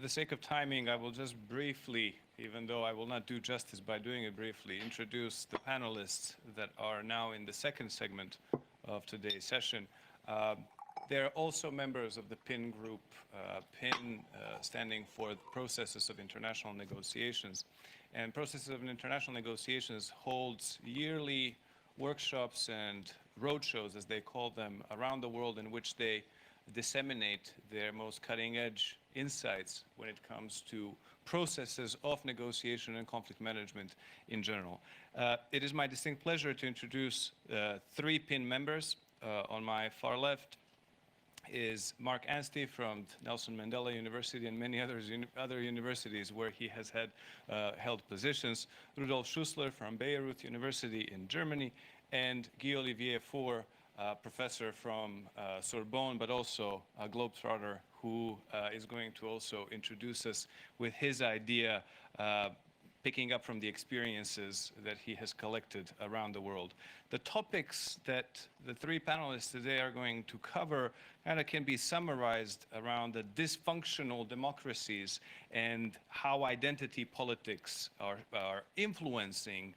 the sake of timing, I will just briefly, even though I will not do justice by doing it briefly, introduce the panelists that are now in the second segment of today's session. They're also members of the PIN group, PIN standing for Processes of International Negotiations. And Processes of International Negotiations holds yearly workshops and roadshows, as they call them, around the world in which they disseminate their most cutting-edge insights when it comes to processes of negotiation and conflict management in general. It is my distinct pleasure to introduce three PIN members. On my far left is Mark Anstey from Nelson Mandela University and many other universities where he has held positions. Rudolf Schussler from Bayreuth University in Germany, and Guy Olivier Faure, professor from Sorbonne, but also a globetrotter who is going to also introduce us with his idea, picking up from the experiences that he has collected around the world. The topics that the three panelists today are going to cover kind of can be summarized around the dysfunctional democracies and how identity politics are influencing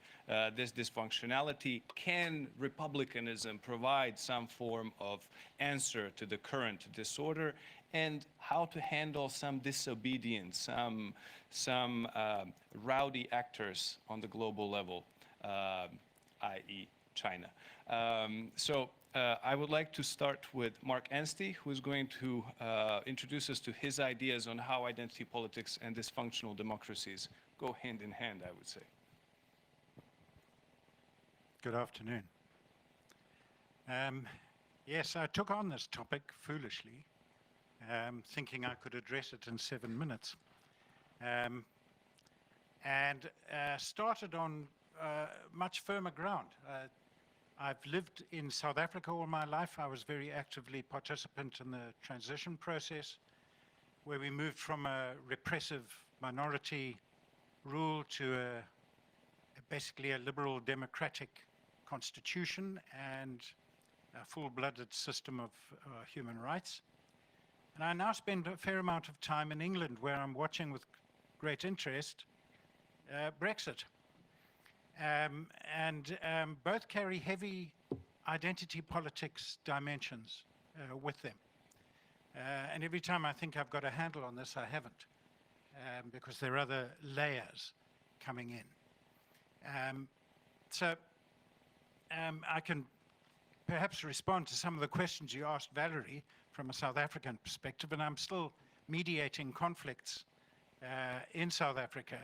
this dysfunctionality. Can republicanism provide some form of answer to the current disorder? And how to handle some disobedience, some rowdy actors on the global level, i.e. China. I would like to start with Mark Anstey, who is going to introduce us to his ideas on how identity politics and dysfunctional democracies go hand in hand, I would say. Good afternoon. Yes, I took on this topic foolishly, thinking I could address it in 7 minutes. And started on much firmer ground. I've lived in South Africa all my life. I was very actively participant in the transition process, where we moved from a repressive minority rule to basically a liberal democratic constitution and a full-blooded system of human rights. And I now spend a fair amount of time in England, where I'm watching with great interest Brexit. Both carry heavy identity politics dimensions with them. And every time I think I've got a handle on this, I haven't, because there are other layers coming in. I can perhaps respond to some of the questions you asked Valerie from a South African perspective, and I'm still mediating conflicts in South Africa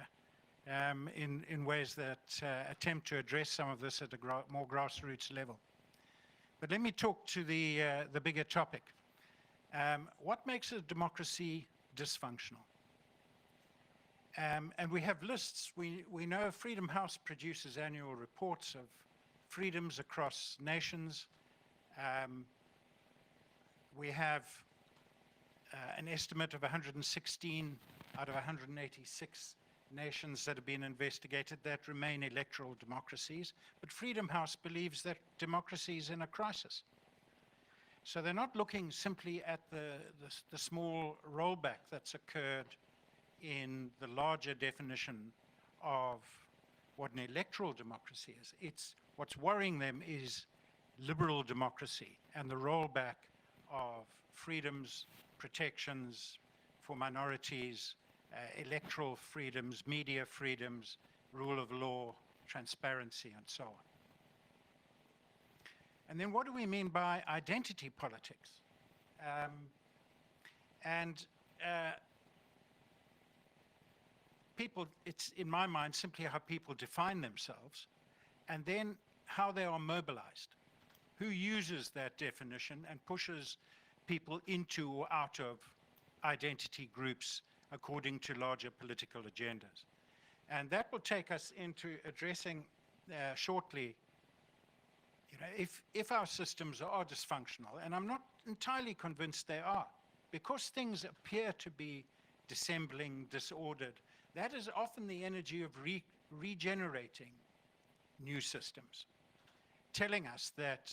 in ways that attempt to address some of this at a more grassroots level. But let me talk to the bigger topic. What makes a democracy dysfunctional? And we have lists. We know Freedom House produces annual reports of freedoms across nations. We have an estimate of 116 out of 186 nations that have been investigated that remain electoral democracies. But Freedom House believes that democracy is in a crisis. So they're not looking simply at the small rollback that's occurred in the larger definition of what an electoral democracy is. It's what's worrying them is liberal democracy and the rollback of freedoms, protections for minorities, electoral freedoms, media freedoms, rule of law, transparency, and so on. And then what do we mean by identity politics? People, it's in my mind simply how people define themselves, and then how they are mobilized. Who uses that definition and pushes people into or out of identity groups according to larger political agendas. And that will take us into addressing shortly, if our systems are dysfunctional, and I'm not entirely convinced they are, because things appear to be dissembling, disordered, that is often the energy of regenerating new systems, telling us that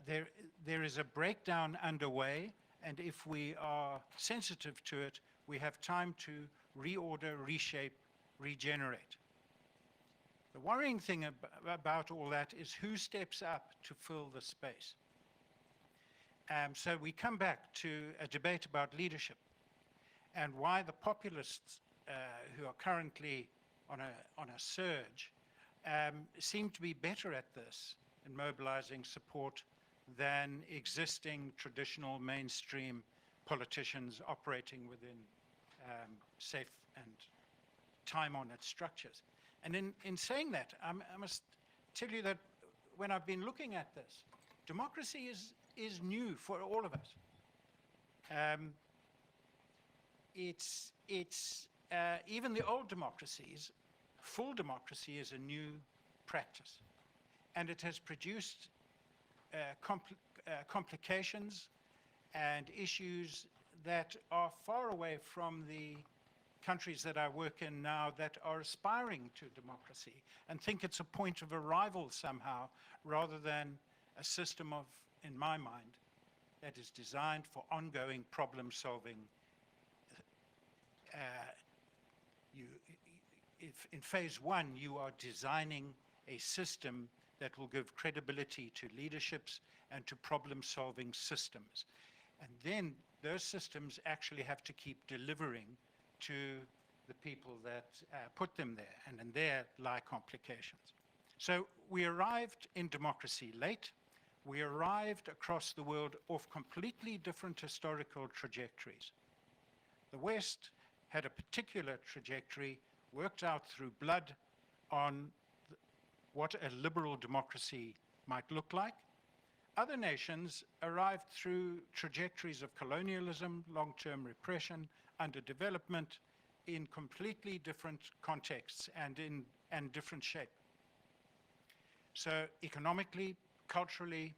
there is a breakdown underway, and if we are sensitive to it, we have time to reorder, reshape, regenerate. The worrying thing about all that is who steps up to fill the space. So we come back to a debate about leadership and why the populists who are currently on a surge seem to be better at this in mobilizing support than existing traditional mainstream politicians operating within safe and time-honored structures. And in saying that, I must tell you that when I've been looking at this, democracy is new for all of us. Even the old democracies, full democracy is a new practice. And it has produced complications and issues that are far away from the countries that I work in now that are aspiring to democracy and think it's a point of arrival somehow, rather than a system of, in my mind, that is designed for ongoing problem solving. If in phase one, you are designing a system that will give credibility to leaderships and to problem solving systems. And then those systems actually have to keep delivering to the people that put them there, and in there lie complications. So we arrived in democracy late. We arrived across the world off completely different historical trajectories. The West had a particular trajectory worked out through blood on what a liberal democracy might look like. Other nations arrived through trajectories of colonialism, long-term repression, underdevelopment in completely different contexts and in different shape. So economically, culturally,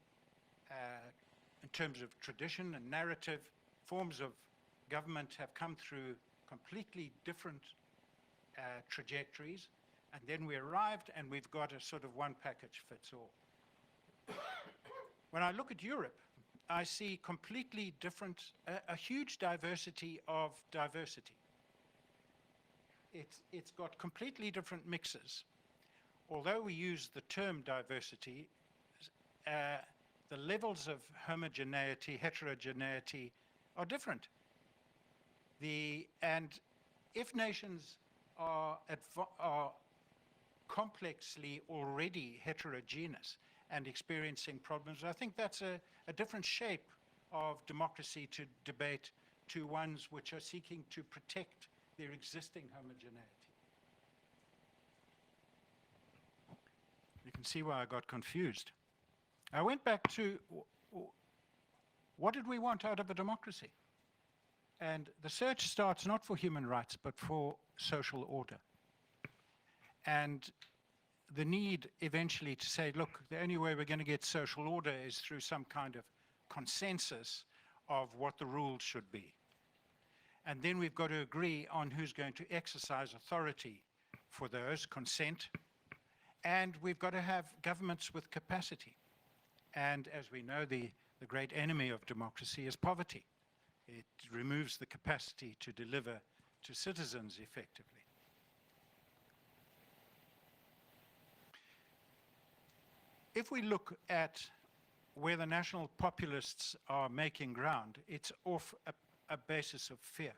in terms of tradition and narrative, forms of government have come through completely different trajectories. And then we arrived and we've got a sort of one package fits all. When I look at Europe, I see completely different, a huge diversity of diversity. It's got completely different mixes. Although we use the term diversity, the levels of homogeneity, heterogeneity are different. And if nations are complexly already heterogeneous and experiencing problems, I think that's a different shape of democracy to debate to ones which are seeking to protect their existing homogeneity. You can see why I got confused. I went back to what did we want out of a democracy? And the search starts not for human rights, but for social order. And the need eventually to say, look, the only way we're going to get social order is through some kind of consensus of what the rules should be. And then we've got to agree on who's going to exercise authority for those, consent. And we've got to have governments with capacity. And as we know, the great enemy of democracy is poverty. It removes the capacity to deliver to citizens effectively. If we look at where the national populists are making ground, it's off a basis of fear.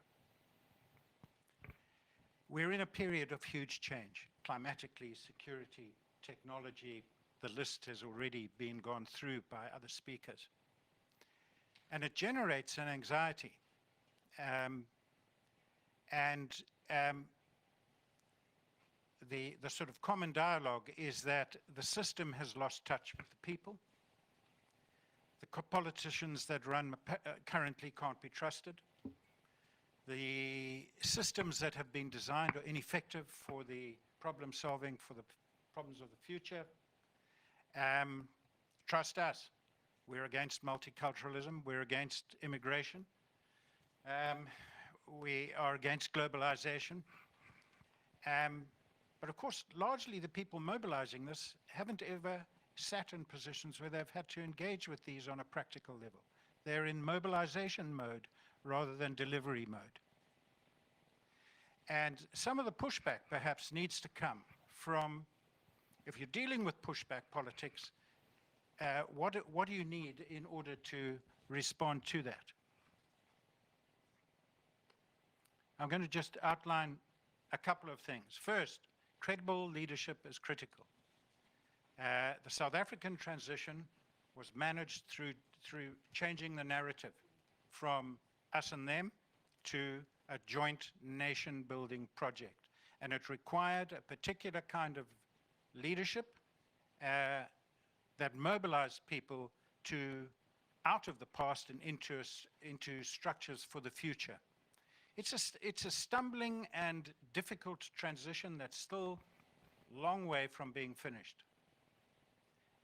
We're in a period of huge change, climatically, security, technology. The list has already been gone through by other speakers. And it generates an anxiety. The sort of common dialogue is that the system has lost touch with the people. The politicians that run currently can't be trusted. The systems that have been designed are ineffective for the problem solving, for the problems of the future. Trust us. We're against multiculturalism. We're against immigration. We are against globalization. But of course, largely the people mobilizing this haven't ever sat in positions where they've had to engage with these on a practical level. They're in mobilization mode rather than delivery mode. And some of the pushback perhaps needs to come from, if you're dealing with pushback politics, what do you need in order to respond to that? I'm going to just outline a couple of things. First, credible leadership is critical. The South African transition was managed through changing the narrative from us and them to a joint nation-building project. And it required a particular kind of leadership that mobilized people out of the past and into structures for the future. It's a stumbling and difficult transition that's still a long way from being finished.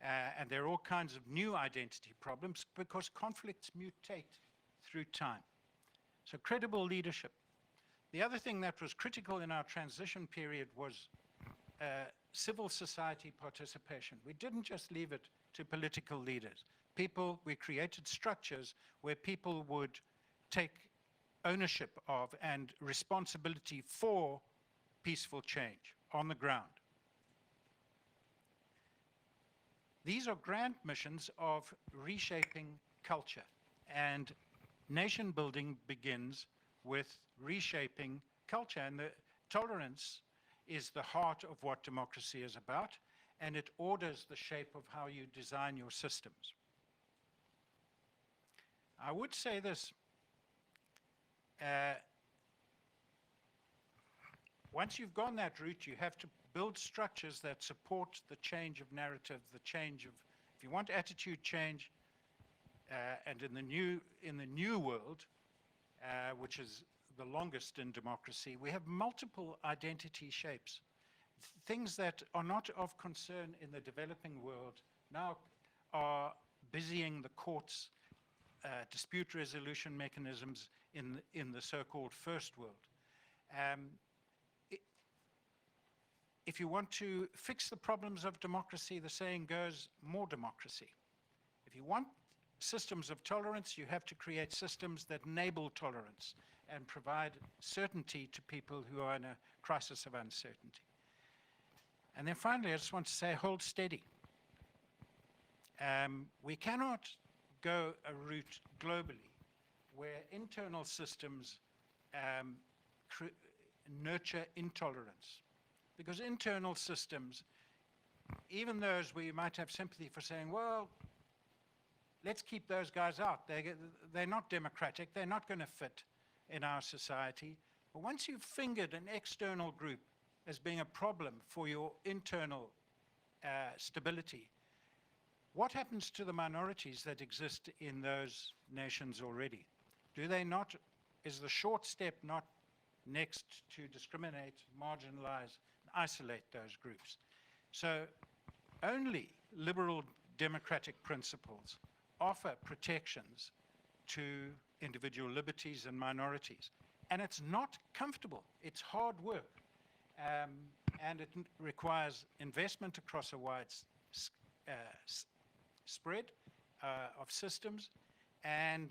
And there are all kinds of new identity problems because conflicts mutate through time. So credible leadership. The other thing that was critical in our transition period was civil society participation. We didn't just leave it to political leaders. We created structures where people would take ownership of and responsibility for peaceful change on the ground. These are grand missions of reshaping culture, and nation building begins with reshaping culture, and the tolerance is the heart of what democracy is about, and it orders the shape of how you design your systems. I would say this, once you've gone that route, you have to build structures that support the change of narrative, if you want attitude change, and in the new world, which is the longest in democracy, we have multiple identity shapes. Things that are not of concern in the developing world now are busying the courts, dispute resolution mechanisms in the so-called first world. If you want to fix the problems of democracy, the saying goes, more democracy. If you want systems of tolerance, you have to create systems that enable tolerance and provide certainty to people who are in a crisis of uncertainty. And then finally, I just want to say, hold steady. We cannot go a route globally where internal systems nurture intolerance. Because internal systems, even those we might have sympathy for saying, well, let's keep those guys out. They're not democratic. They're not going to fit in our society. But once you've fingered an external group as being a problem for your internal stability, what happens to the minorities that exist in those nations already? Do they not, is the short step not next to discriminate, marginalize, and isolate those groups? So only liberal democratic principles offer protections to individual liberties and minorities. And it's not comfortable. It's hard work. And it requires investment across a wide spread of systems and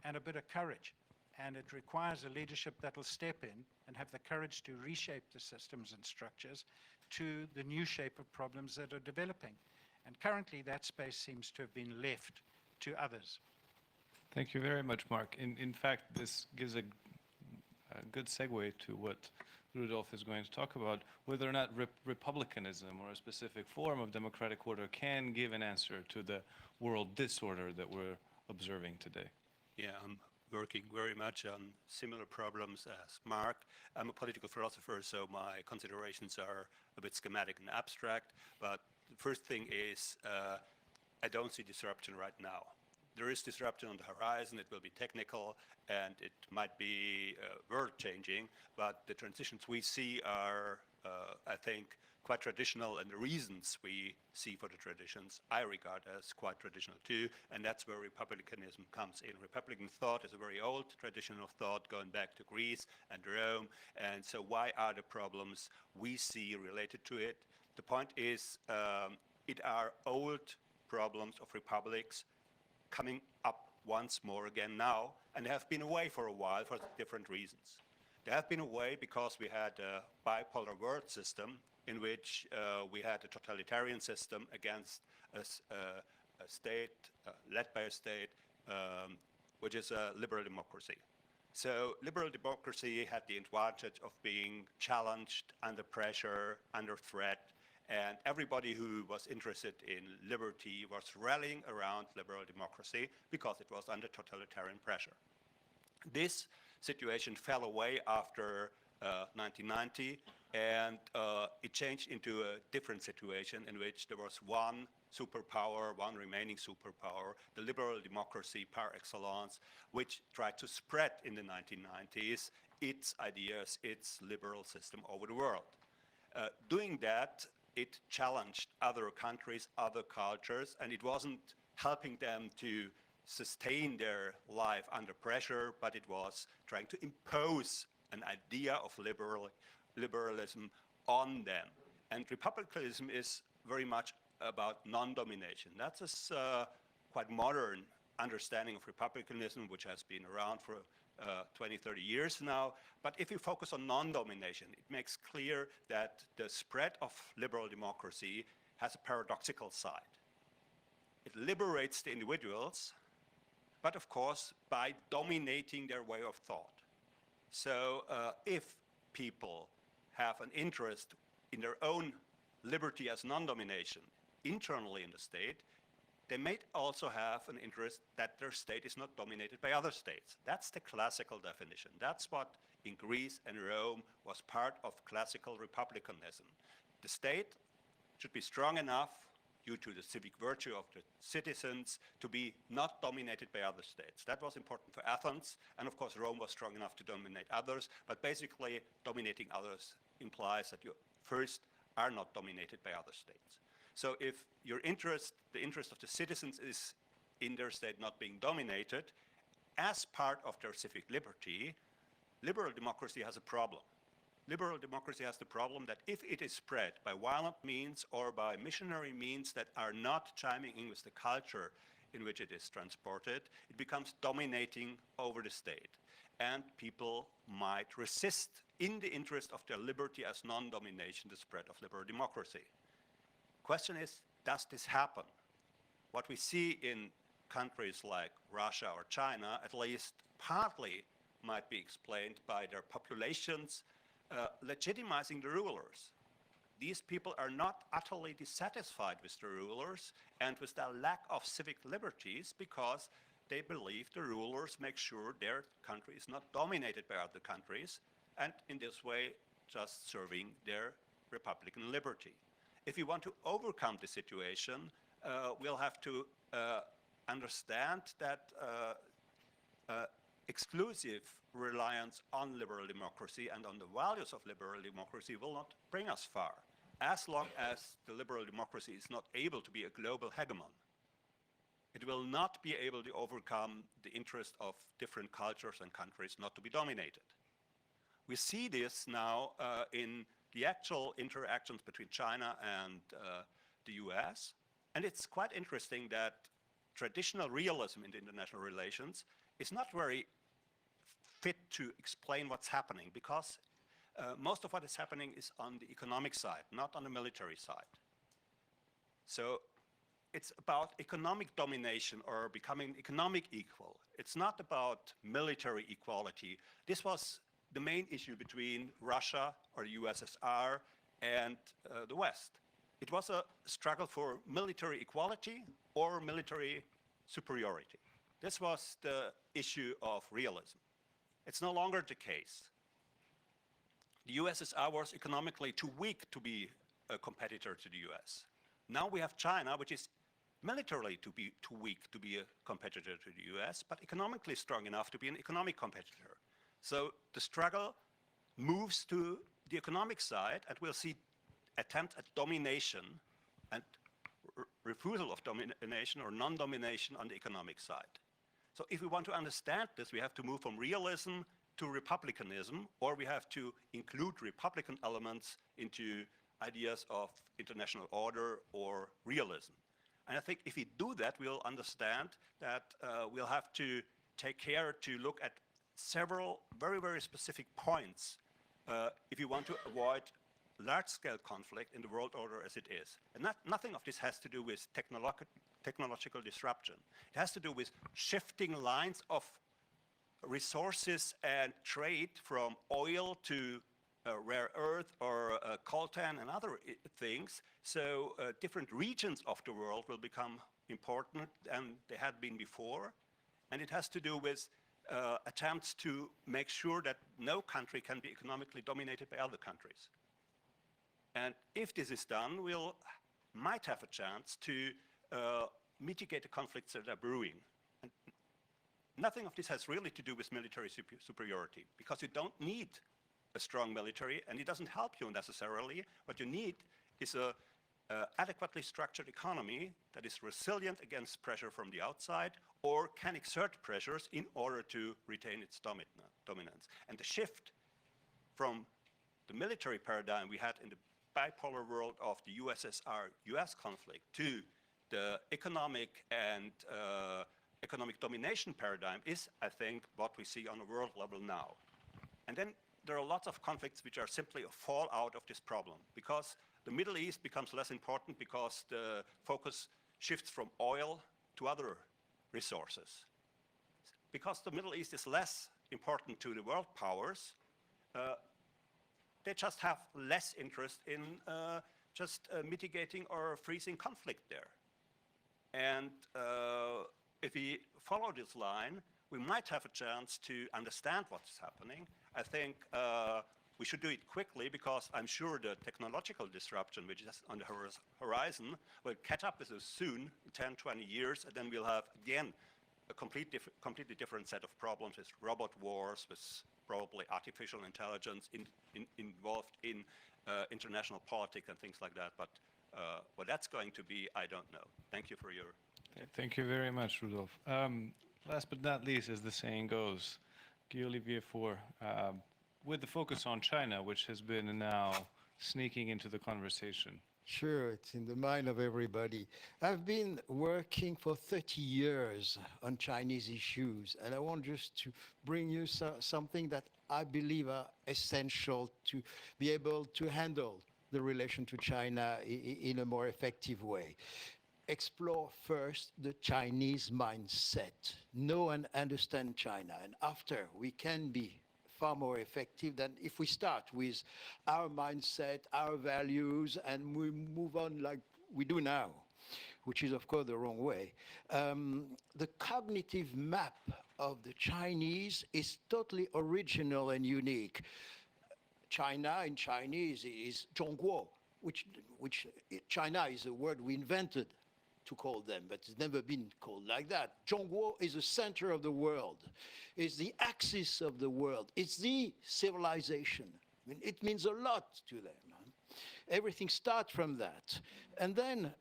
a bit of courage. And it requires a leadership that will step in and have the courage to reshape the systems and structures to the new shape of problems that are developing. And currently, that space seems to have been left to others. Thank you very much, Mark. In fact, this gives a good segue to what Rudolf is going to talk about, whether or not republicanism or a specific form of democratic order can give an answer to the world disorder that we're observing today. Yeah, I'm working very much on similar problems as Mark. I'm a political philosopher, so my considerations are a bit schematic and abstract, but the first thing is I don't see disruption right now. There is disruption on the horizon. It will be technical and it might be world-changing, but the transitions we see are, I think, quite traditional, and the reasons we see for the traditions I regard as quite traditional too, and that's where republicanism comes in. Republican thought is a very old tradition of thought going back to Greece and Rome, and so why are the problems we see related to it? The point is, it are old problems of republics coming up once more again now, and have been away for a while for different reasons. They have been away because we had a bipolar world system in which we had a totalitarian system against a state, led by a state, which is a liberal democracy. So liberal democracy had the advantage of being challenged, under pressure, under threat, and everybody who was interested in liberty was rallying around liberal democracy because it was under totalitarian pressure. This situation fell away after 1990, and it changed into a different situation in which there was one superpower, one remaining superpower, the liberal democracy par excellence, which tried to spread in the 1990s its ideas, its liberal system over the world. Doing that, it challenged other countries, other cultures, and it wasn't helping them to sustain their life under pressure, but it was trying to impose an idea of liberalism on them. And republicanism is very much about non-domination. That's a quite modern understanding of republicanism, which has been around for 20, 30 years now. But if you focus on non-domination, it makes clear that the spread of liberal democracy has a paradoxical side. It liberates the individuals, but of course by dominating their way of thought. So if people have an interest in their own liberty as non-domination internally in the state, they may also have an interest that their state is not dominated by other states. That's the classical definition. That's what in Greece and Rome was part of classical republicanism. The state should be strong enough due to the civic virtue of the citizens to be not dominated by other states. That was important for Athens, and of course Rome was strong enough to dominate others, but basically dominating others implies that you first are not dominated by other states. So if your interest, the interest of the citizens is in their state not being dominated, as part of their civic liberty, liberal democracy has a problem. Liberal democracy has the problem that if it is spread by violent means or by missionary means that are not chiming in with the culture in which it is transported, it becomes dominating over the state. And people might resist, in the interest of their liberty as non-domination, the spread of liberal democracy. Question is, does this happen? What we see in countries like Russia or China, at least partly, might be explained by their populations legitimizing the rulers. These people are not utterly dissatisfied with the rulers and with their lack of civic liberties because they believe the rulers make sure their country is not dominated by other countries, and in this way just serving their republican liberty. If we want to overcome the situation, we'll have to understand that exclusive reliance on liberal democracy and on the values of liberal democracy will not bring us far, as long as the liberal democracy is not able to be a global hegemon. It will not be able to overcome the interest of different cultures and countries not to be dominated. We see this now in the actual interactions between China and the US, and it's quite interesting that traditional realism in international relations is not very fit to explain what's happening, because most of what is happening is on the economic side, not on the military side. So it's about economic domination or becoming economic equal. It's not about military equality. This was the main issue between Russia or the USSR and the West. It was a struggle for military equality or military superiority. This was the issue of realism. It's no longer the case. The USSR was economically too weak to be a competitor to the US. Now we have China, which is militarily too weak to be a competitor to the US, but economically strong enough to be an economic competitor. So the struggle moves to the economic side, and we'll see attempts at domination and refusal of domination or non-domination on the economic side. So if we want to understand this, we have to move from realism to republicanism, or we have to include republican elements into ideas of international order or realism. And I think if we do that, we'll understand that we'll have to take care to look at several very, very specific points if you want to avoid large-scale conflict in the world order as it is. And nothing of this has to do with technological disruption. It has to do with shifting lines of resources and trade from oil to rare earth or coltan and other things. So different regions of the world will become important than they had been before. And it has to do with attempts to make sure that no country can be economically dominated by other countries. And if this is done, we'll might have a chance to mitigate the conflicts that are brewing. And nothing of this has really to do with military superiority, because you don't need a strong military, and it doesn't help you necessarily. What you need is a adequately structured economy that is resilient against pressure from the outside or can exert pressures in order to retain its dominance. And the shift from the military paradigm we had in the bipolar world of the USSR-US conflict to the economic and economic domination paradigm is, I think, what we see on a world level now. And then there are lots of conflicts which are simply a fallout of this problem, because the Middle East becomes less important because the focus shifts from oil to other resources. Because the Middle East is less important to the world powers, they just have less interest in mitigating or freezing conflict there. And if we follow this line, we might have a chance to understand what's happening. I think we should do it quickly, because I'm sure the technological disruption which is on the horizon will catch up with us soon, 10, 20 years, and then we'll have, again, a completely different set of problems with robot wars, with probably artificial intelligence involved in international politics and things like that. But what that's going to be, I don't know. Thank you for your... Thank you very much, Rudolf. Last but not least, as the saying goes, Guy-Olivier Faure, with the focus on China, which has been now sneaking into the conversation. Sure, it's in the mind of everybody. I've been working for 30 years on Chinese issues, and I want just to bring you something that I believe are essential to be able to handle the relation to China in a more effective way. Explore first the Chinese mindset. Know and understand China, and after we can be far more effective than if we start with our mindset, our values, and we move on like we do now, which is of course the wrong way. The cognitive map of the Chinese is totally original and unique. China in Chinese is 中国, which China is a word we invented to call them, but it's never been called like that. 中国 is the center of the world. It's the axis of the world. It's the civilization. I mean, it means a lot to them. Everything starts from that. And then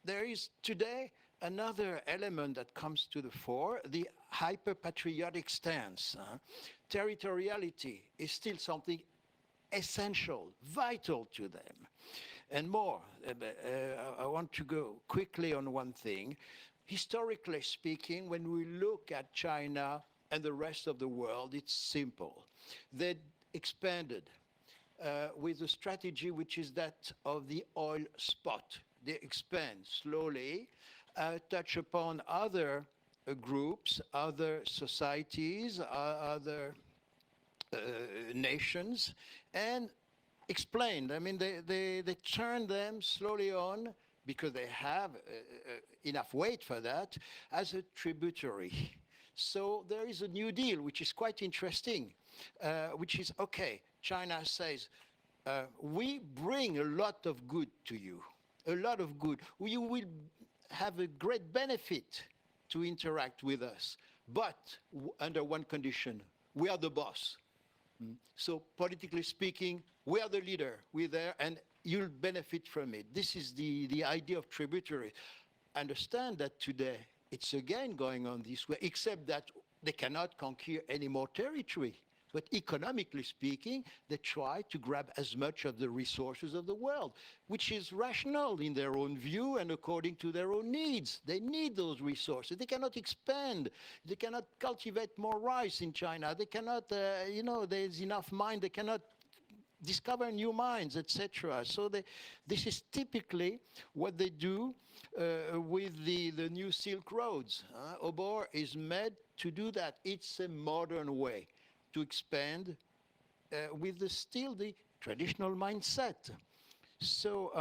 there is today another element that comes to the fore, the hyper-patriotic stance. Territoriality is still something essential, vital to them. And more, I want to go quickly on one thing. Historically speaking, when we look at China and the rest of the world, it's simple. They expanded with a strategy which is that of the oil spot. They expand slowly, touch upon other groups, other societies, other nations, and explained. I mean, they turn them slowly on, because they have enough weight for that, as a tributary. So there is a new deal, which is quite interesting, which is, okay, China says, we bring a lot of good to you, a lot of good. You will have a great benefit to interact with us, but under one condition: we are the boss. So politically speaking, we are the leader, we're there, and you'll benefit from it. This is the idea of tributary. Understand that today it's again going on this way, except that they cannot conquer any more territory. But economically speaking, they try to grab as much of the resources of the world, which is rational in their own view and according to their own needs. They need those resources. They cannot expand. They cannot cultivate more rice in China. They cannot, there's enough mine. They cannot discover new mines, etc. So this is typically what they do with the new Silk Roads. Obor is made to do that. It's a modern way to expand with still the traditional mindset. So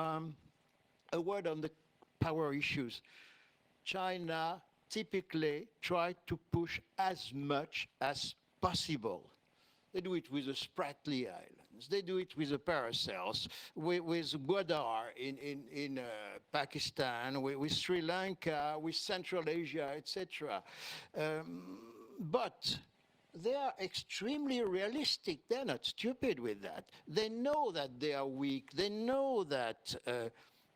a word on the power issues. China typically try to push as much as possible. They do it with the Spratly Islands. They do it with the Paracels, with Gwadar in Pakistan, with Sri Lanka, with Central Asia, etc. But they are extremely realistic. They're not stupid with that. They know that they are weak. They know that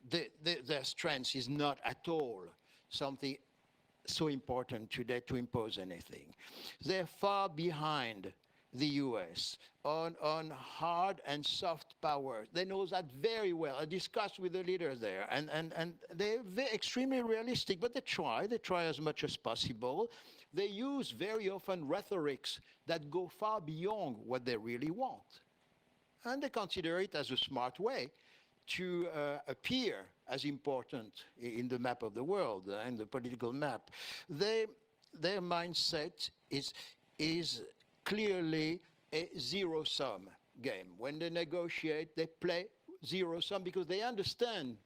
their strength is not at all something so important today to impose anything. They're far behind the US on hard and soft power. They know that very well. I discussed with the leaders there, and they're extremely realistic, but they try as much as possible. They use very often rhetorics that go far beyond what they really want. And they consider it as a smart way to appear as important in the map of the world, in the political map. Their mindset is clearly a zero-sum game. When they negotiate, they play zero-sum because they understand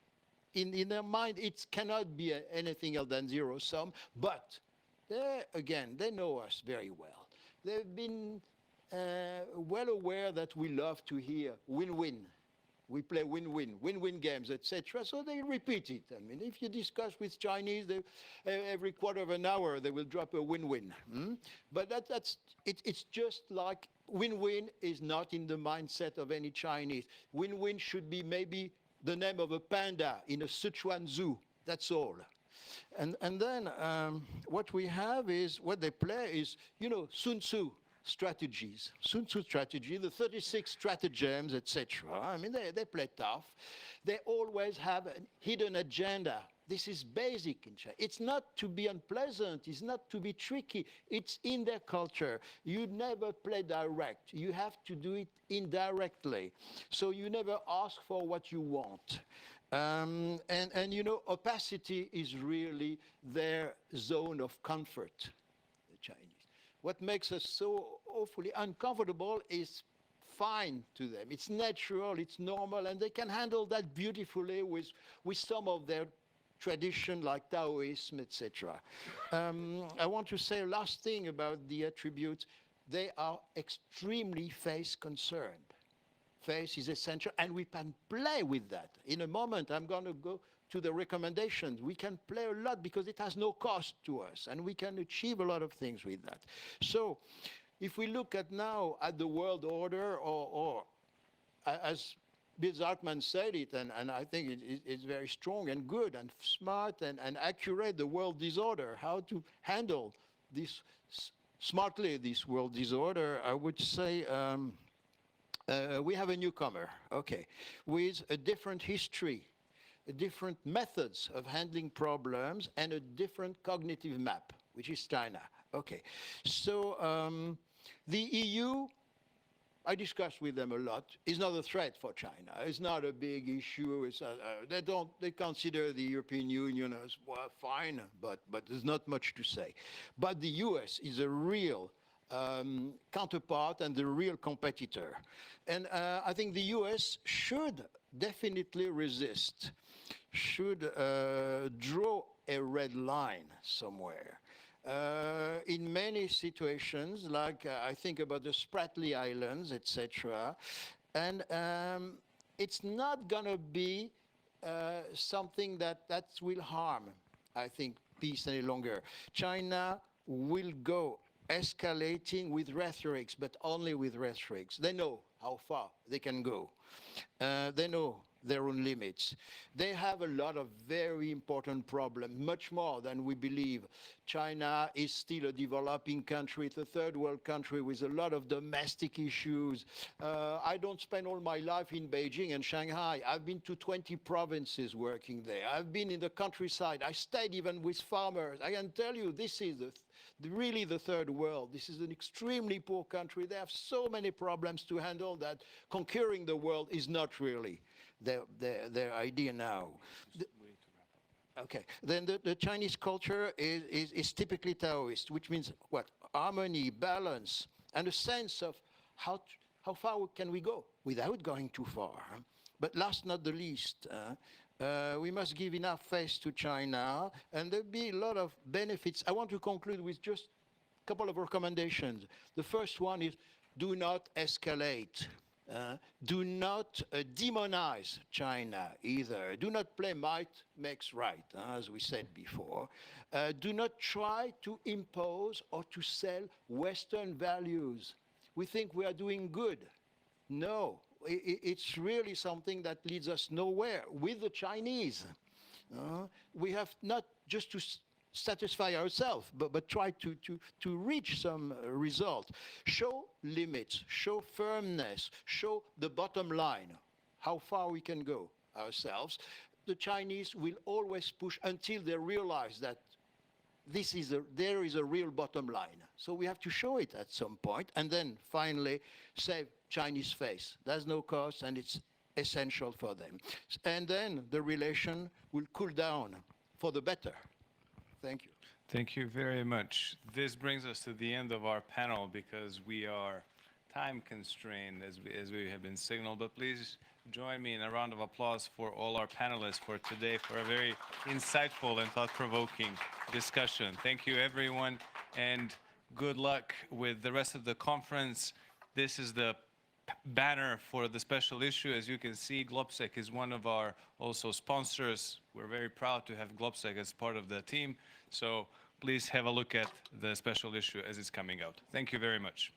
in their mind it cannot be anything else than zero-sum, but they know us very well. They've been well aware that we love to hear win-win. We play win-win games, etc. So they repeat it. I mean, if you discuss with Chinese, every quarter of an hour they will drop a win-win. But it's just like win-win is not in the mindset of any Chinese. Win-win should be maybe the name of a panda in a Sichuan zoo. That's all. And then what we have is, what they play is, Sun Tzu strategies. Sun Tzu strategy, the 36 stratagems, etc. I mean, they play tough. They always have a hidden agenda. This is basic in China. It's not to be unpleasant. It's not to be tricky. It's in their culture. You never play direct. You have to do it indirectly. So you never ask for what you want. And opacity is really their zone of comfort, the Chinese. What makes us so awfully uncomfortable is fine to them. It's natural, it's normal, and they can handle that beautifully with some of their tradition like Taoism, etc. I want to say a last thing about the attributes. They are extremely face concerned. Face is essential, and we can play with that. In a moment, I'm going to go to the recommendations. We can play a lot because it has no cost to us, and we can achieve a lot of things with that. So if we look at now at the world order, or as Bill Zartman said it, and I think it's very strong and good and smart and accurate, the world disorder, how to handle this smartly, this world disorder, I would say we have a newcomer, okay, with a different history, different methods of handling problems, and a different cognitive map, which is China. Okay, so the EU, I discussed with them a lot, is not a threat for China. It's not a big issue. It's they consider the European Union as, well, fine, but there's not much to say. But the US is a real counterpart and the real competitor. And I think the US should definitely resist, should draw a red line somewhere. In many situations, like I think about the Spratly Islands, etc., and it's not going to be something that will harm, I think, peace any longer. China will go escalating with rhetorics, but only with rhetorics. They know how far they can go. They know their own limits. They have a lot of very important problems, much more than we believe. China is still a developing country. It's a third world country with a lot of domestic issues. I don't spend all my life in Beijing and Shanghai. I've been to 20 provinces working there. I've been in the countryside. I stayed even with farmers. I can tell you, this is really the third world. This is an extremely poor country. They have so many problems to handle that conquering the world is not really their idea now. Okay, then the Chinese culture is typically Taoist, which means what? Harmony, balance, and a sense of how far can we go without going too far. But last not the least, we must give enough face to China, and there'll be a lot of benefits. I want to conclude with just a couple of recommendations. The first one is do not escalate. Do not demonize China either. Do not play might makes right, as we said before. Do not try to impose or to sell Western values. We think we are doing good. No, it's really something that leads us nowhere with the Chinese. We have not just to satisfy ourselves, but try to reach some result. Show limits, show firmness, show the bottom line, how far we can go ourselves. The Chinese will always push until they realize that there is a real bottom line. So we have to show it at some point, and then finally save Chinese face. There's no cost, and it's essential for them. And then the relation will cool down for the better. Thank you. Thank you very much. This brings us to the end of our panel because we are time constrained as we have been signaled. But please join me in a round of applause for all our panelists for today for a very insightful and thought-provoking discussion. Thank you, everyone, and good luck with the rest of the conference. This is the banner for the special issue. As you can see, GOBSEC is one of our also sponsors. We're very proud to have GOBSEC as part of the team. So please have a look at the special issue as it's coming out. Thank you very much.